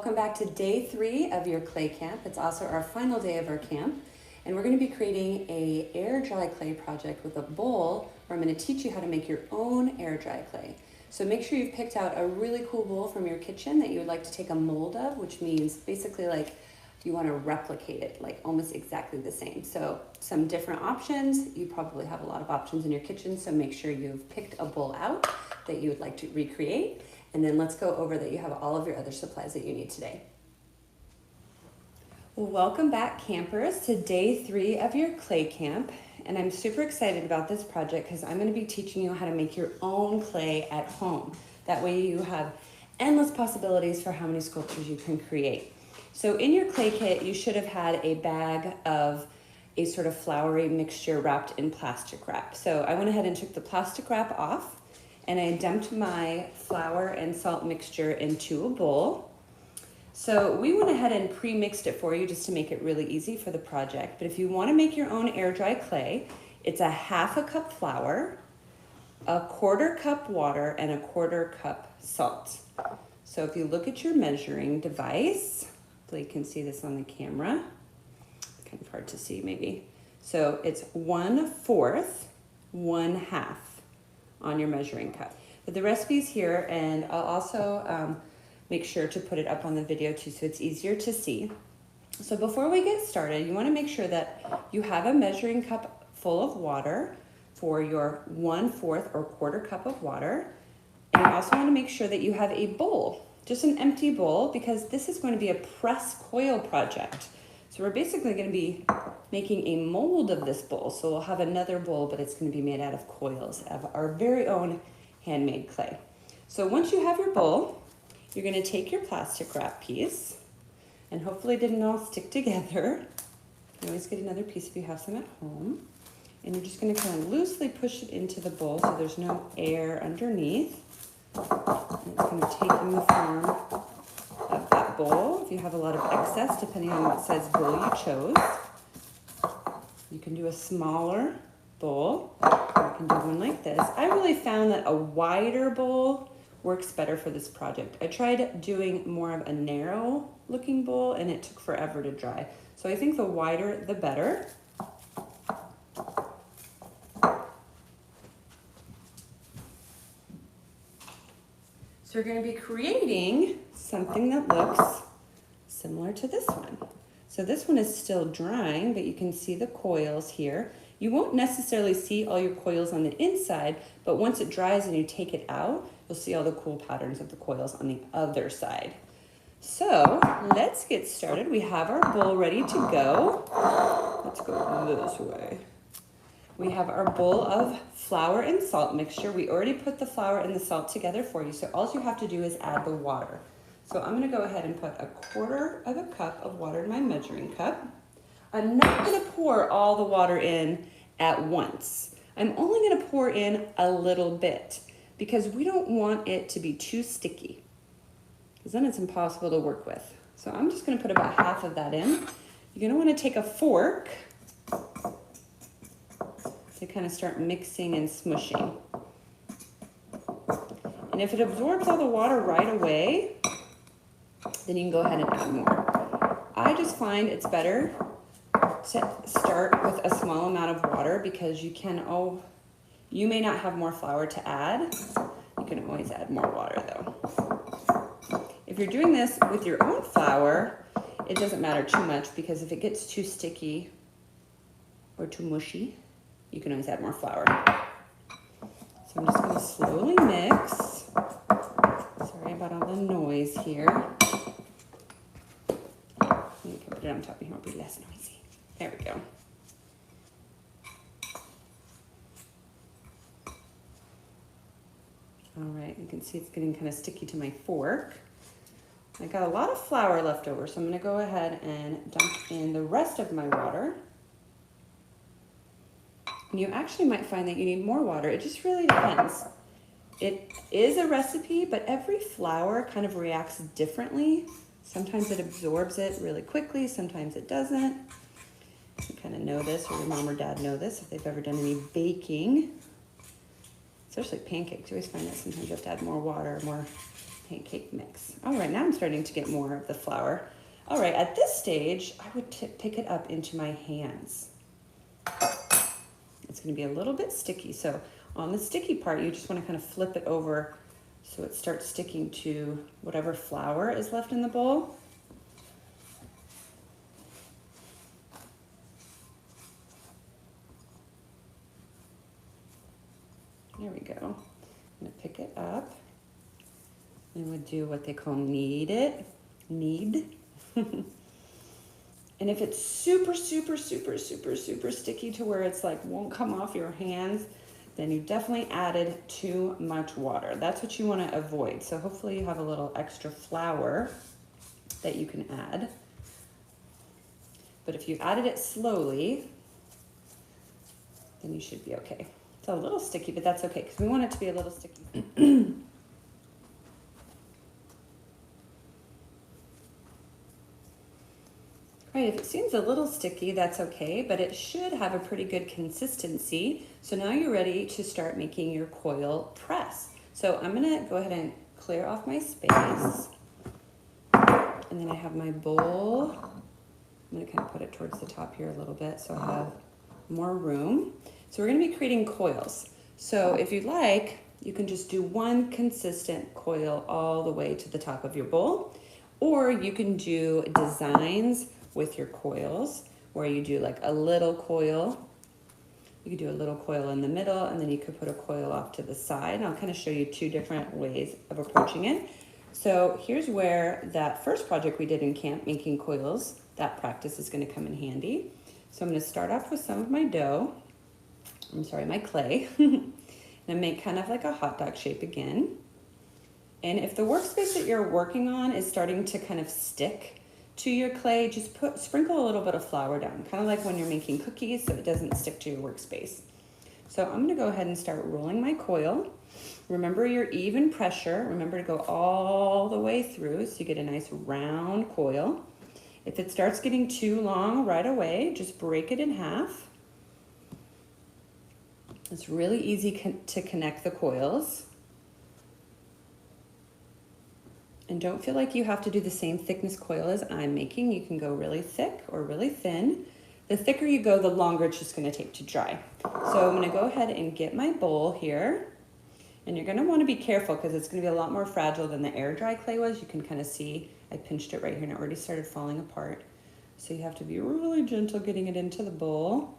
Welcome back to day 3 of your clay camp. It's also our final day of our camp, and we're going to be creating a air dry clay project with a bowl where I'm going to teach you how to make your own air dry clay. So make sure you've picked out a really cool bowl from your kitchen that you would like to take a mold of, which means basically like you want to replicate it like almost exactly the same. So some different options. You probably have a lot of options in your kitchen, so make sure you've picked a bowl out that you would like to recreate. And then let's go over that you have all of your other supplies that you need today. Well, welcome back, campers, to day 3 of your clay camp. And I'm super excited about this project because I'm going to be teaching you how to make your own clay at home. That way you have endless possibilities for how many sculptures you can create. So in your clay kit, you should have had a bag of a sort of floury mixture wrapped in plastic wrap. So I went ahead and took the plastic wrap off, and I dumped my flour and salt mixture into a bowl. So we went ahead and pre-mixed it for you just to make it really easy for the project. But if you want to make your own air dry clay, it's a 1/2 cup flour, a 1/4 cup water, and a 1/4 cup salt. So if you look at your measuring device, hopefully you can see this on the camera. Kind of hard to see maybe. So it's 1/4, 1/2 on your measuring cup. But the recipe's here, and I'll also make sure to put it up on the video too so it's easier to see. So before we get started, you want to make sure that you have a measuring cup full of water for your 1/4 or 1/4 cup of water. And you also want to make sure that you have a bowl, just an empty bowl, because this is going to be a press coil project. So we're basically going to be making a mold of this bowl. So we'll have another bowl, but it's going to be made out of coils of our very own handmade clay. So once you have your bowl, you're going to take your plastic wrap piece, and hopefully it didn't all stick together. You can always get another piece if you have some at home. And you're just going to kind of loosely push it into the bowl so there's no air underneath. And it's going to take in the form of that bowl. If you have a lot of excess, depending on what size bowl you chose, you can do a smaller bowl, or you can do one like this. I really found that a wider bowl works better for this project. I tried doing more of a narrow looking bowl and it took forever to dry. So I think the wider, the better. So we're going to be creating something that looks similar to this one. So this one is still drying, but you can see the coils here. You won't necessarily see all your coils on the inside, but once it dries and you take it out, you'll see all the cool patterns of the coils on the other side. So let's get started. We have our bowl ready to go. Let's go this way. We have our bowl of flour and salt mixture. We already put the flour and the salt together for you, so all you have to do is add the water. So I'm gonna go ahead and put a 1/4 cup of water in my measuring cup. I'm not gonna pour all the water in at once. I'm only gonna pour in a little bit because we don't want it to be too sticky, because then it's impossible to work with. So I'm just gonna put about 1/2 of that in. You're gonna wanna take a fork to kind of start mixing and smushing. And if it absorbs all the water right away, then you can go ahead and add more. I just find it's better to start with a small amount of water because you may not have more flour to add. You can always add more water though. If you're doing this with your own flour, it doesn't matter too much because if it gets too sticky or too mushy, you can always add more flour. So I'm just going to slowly mix. Sorry about all the noise here. You can put it on top of here, it'll be less noisy. There we go. All right, you can see it's getting kind of sticky to my fork. I got a lot of flour left over, so I'm going to go ahead and dump in the rest of my water. And you actually might find that you need more water. It just really depends. It is a recipe, but every flour kind of reacts differently. Sometimes it absorbs it really quickly, sometimes it doesn't. You kind of know this, or your mom or dad know this if they've ever done any baking. Especially pancakes. You always find that sometimes you have to add more water, more pancake mix. All right, now I'm starting to get more of the flour. All right, at this stage, I would pick it up into my hands. It's gonna be a little bit sticky, so on the sticky part, you just wanna kind of flip it over so it starts sticking to whatever flour is left in the bowl. There we go. I'm gonna pick it up and we'll do what they call knead. And if it's super sticky to where it's like won't come off your hands, then you definitely added too much water. That's what you want to avoid. So hopefully you have a little extra flour that you can add. But if you added it slowly, then you should be okay. It's a little sticky, but that's okay because we want it to be a little sticky. Right, if it seems a little sticky, that's okay, but it should have a pretty good consistency. So now you're ready to start making your coil press. So I'm gonna go ahead and clear off my space. And then I have my bowl. I'm gonna kind of put it towards the top here a little bit so I have more room. So we're gonna be creating coils. So if you'd like, you can just do one consistent coil all the way to the top of your bowl, or you can do designs with your coils where you do like a little coil. You could do a little coil in the middle and then you could put a coil off to the side. And I'll kind of show you two different ways of approaching it. So here's where that first project we did in camp, making coils, that practice is going to come in handy. So I'm going to start off with some of my dough. My clay. And I make kind of like a hot dog shape again. And if the workspace that you're working on is starting to kind of stick to your clay, just sprinkle a little bit of flour down, kind of like when you're making cookies so it doesn't stick to your workspace. So I'm going to go ahead and start rolling my coil. Remember your even pressure. Remember to go all the way through so you get a nice round coil. If it starts getting too long right away, just break it in half. It's really easy to connect the coils. And don't feel like you have to do the same thickness coil as I'm making. You can go really thick or really thin. The thicker you go, the longer it's just gonna take to dry. So I'm gonna go ahead and get my bowl here. And you're gonna wanna be careful because it's gonna be a lot more fragile than the air dry clay was. You can kind of see, I pinched it right here and it already started falling apart. So you have to be really gentle getting it into the bowl.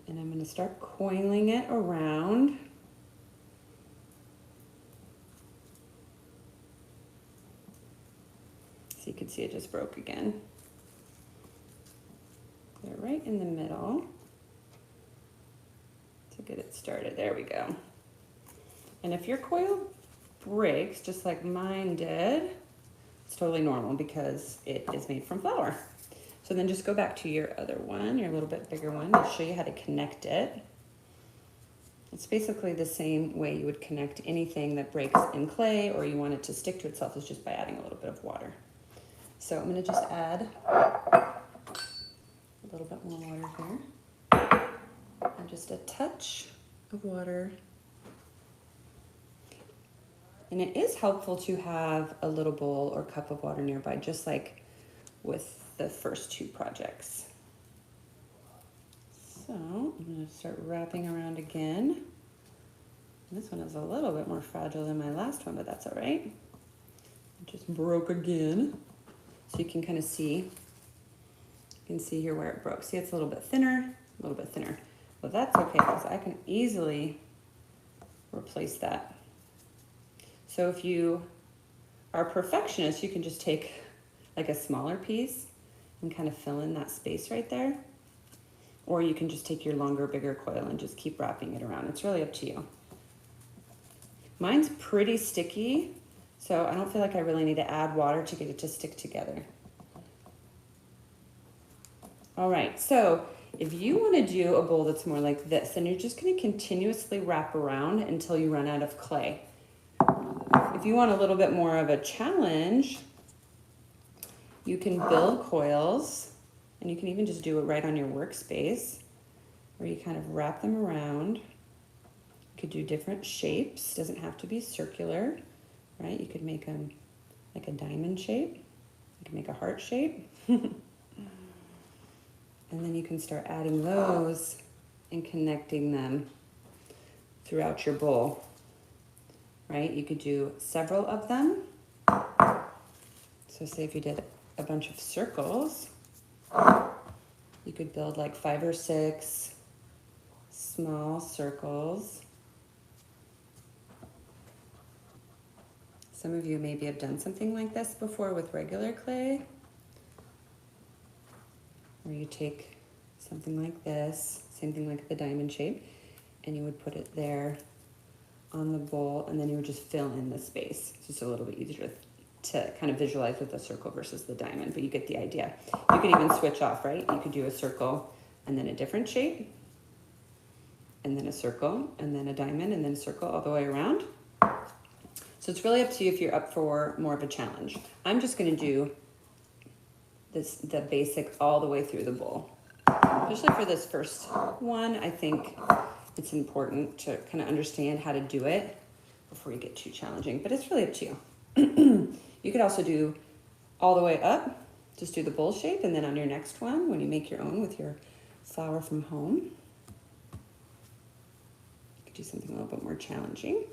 And I'm gonna start coiling it around. So you can see it just broke again. They're right in the middle to get it started. There we go. And if your coil breaks, just like mine did, it's totally normal because it is made from flour. So then just go back to your other one, your little bit bigger one. I'll show you how to connect it. It's basically the same way you would connect anything that breaks in clay or you want it to stick to itself, is just by adding a little bit of water. So I'm going to just add a little bit more water here and just a touch of water. And it is helpful to have a little bowl or cup of water nearby, just like with the first two projects. So I'm going to start wrapping around again. And this one is a little bit more fragile than my last one, but that's all right. It just broke again. So you can kind of see, you can see here where it broke. See, it's a little bit thinner, a little bit thinner. But that's okay because I can easily replace that. So if you are a perfectionist, you can just take like a smaller piece and kind of fill in that space right there. Or you can just take your longer, bigger coil and just keep wrapping it around. It's really up to you. Mine's pretty sticky, so I don't feel like I really need to add water to get it to stick together. All right, so if you want to do a bowl that's more like this, then you're just going to continuously wrap around until you run out of clay. If you want a little bit more of a challenge, you can build coils, and you can even just do it right on your workspace, where you kind of wrap them around. You could do different shapes, doesn't have to be circular. right? You could make them like a diamond shape. You can make a heart shape. And then you can start adding those and connecting them throughout your bowl, right? You could do several of them. So say if you did a bunch of circles, you could build like 5 or 6 small circles. Some of you maybe have done something like this before with regular clay, where you take something like this, same thing like the diamond shape, and you would put it there on the bowl, and then you would just fill in the space. It's just a little bit easier to kind of visualize with the circle versus the diamond, but you get the idea. You could even switch off, right? You could do a circle and then a different shape, and then a circle, and then a diamond, and then a circle all the way around. So it's really up to you if you're up for more of a challenge. I'm just gonna do the basic all the way through the bowl. Especially for this first one, I think it's important to kind of understand how to do it before you get too challenging, but it's really up to you. You could also do all the way up, just do the bowl shape, and then on your next one, when you make your own with your flower from home, you could do something a little bit more challenging.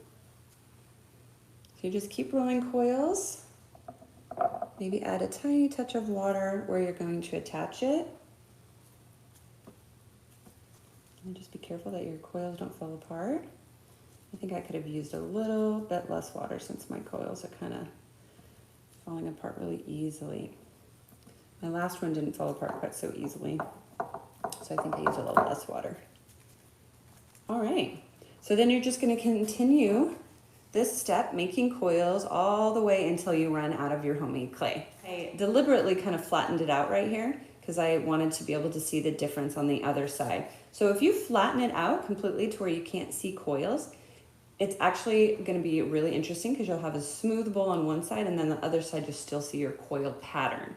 So you just keep rolling coils, maybe add a tiny touch of water where you're going to attach it. And just be careful that your coils don't fall apart. I think I could have used a little bit less water since my coils are kind of falling apart really easily. My last one didn't fall apart quite so easily, so I think I used a little less water. All right, so then you're just going to continue this step, making coils all the way until you run out of your homemade clay. I deliberately kind of flattened it out right here because I wanted to be able to see the difference on the other side. So if you flatten it out completely to where you can't see coils, it's actually going to be really interesting because you'll have a smooth bowl on one side and then the other side you'll still see your coil pattern.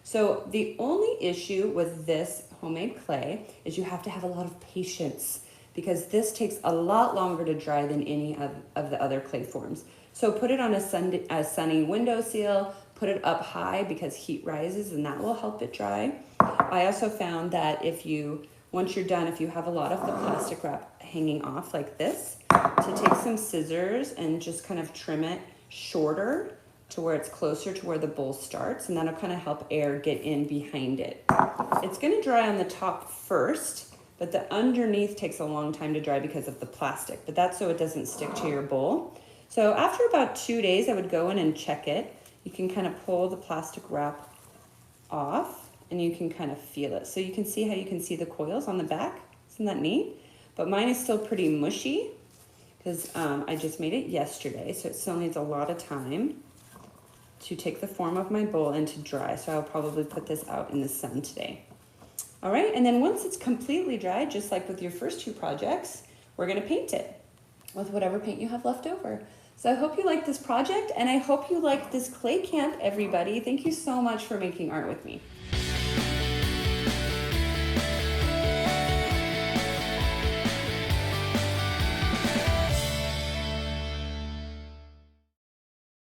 So the only issue with this homemade clay is you have to have a lot of patience because this takes a lot longer to dry than any of the other clay forms. So put it on a sunny windowsill, put it up high because heat rises and that will help it dry. I also found that once you're done, if you have a lot of the plastic wrap hanging off like this, to take some scissors and just kind of trim it shorter to where it's closer to where the bowl starts, and that'll kind of help air get in behind it. It's gonna dry on the top first, but the underneath takes a long time to dry because of the plastic, but that's so it doesn't stick to your bowl. So after about 2 days, I would go in and check it. You can kind of pull the plastic wrap off and you can kind of feel it. So you can see how you can see the coils on the back. Isn't that neat? But mine is still pretty mushy because I just made it yesterday, so it still needs a lot of time to take the form of my bowl and to dry. So I'll probably put this out in the sun today. All right, and then once it's completely dry, just like with your first 2 projects, we're gonna paint it with whatever paint you have left over. So I hope you like this project and I hope you like this clay camp, everybody. Thank you so much for making art with me.